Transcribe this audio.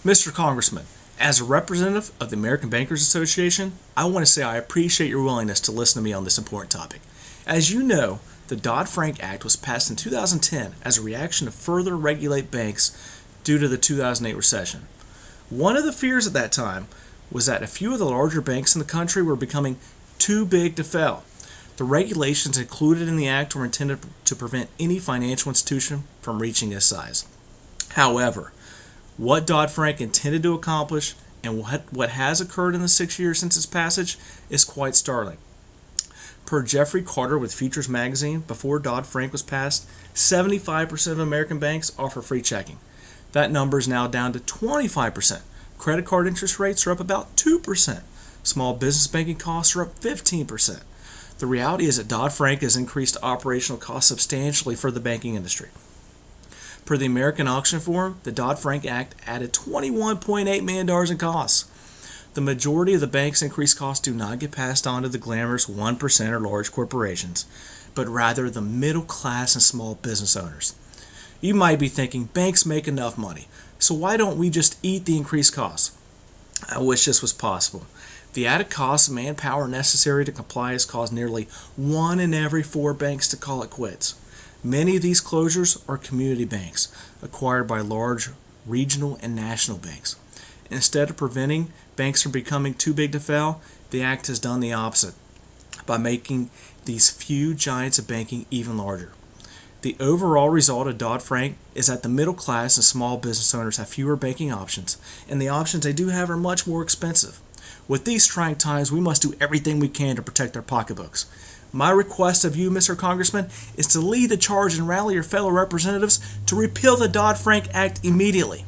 Mr. Congressman, as a representative of the American Bankers Association, I want to say I appreciate your willingness to listen to me on this important topic. As you know, the Dodd Frank Act was passed in 2010 as a reaction to further regulate banks due to the 2008 recession. One of the fears at that time was that a few of the larger banks in the country were becoming too big to fail. The regulations included in the act were intended to prevent any financial institution from reaching this size. However, what Dodd-Frank intended to accomplish and what has occurred in the 6 years since its passage is quite startling. Per Jeffrey Carter with Futures Magazine, before Dodd-Frank was passed, 75% of American banks offer free checking. That number is now down to 25%. Credit card interest rates are up about 2%. Small business banking costs are up 15%. The reality is that Dodd-Frank has increased operational costs substantially for the banking industry. Per the American Auction Forum, the Dodd-Frank Act added $21.8 million in costs. The majority of the bank's increased costs do not get passed on to the glamorous 1% or large corporations, but rather the middle class and small business owners. You might be thinking, banks make enough money, so why don't we just eat the increased costs? I wish this was possible. The added cost of manpower necessary to comply has caused nearly 1 in every 4 banks to call it quits. Many of these closures are community banks, acquired by large regional and national banks. Instead of preventing banks from becoming too big to fail, the Act has done the opposite by making these few giants of banking even larger. The overall result of Dodd-Frank is that the middle class and small business owners have fewer banking options, and the options they do have are much more expensive. With these trying times, we must do everything we can to protect our pocketbooks. My request of you, Mr. Congressman, is to lead the charge and rally your fellow representatives to repeal the Dodd-Frank Act immediately.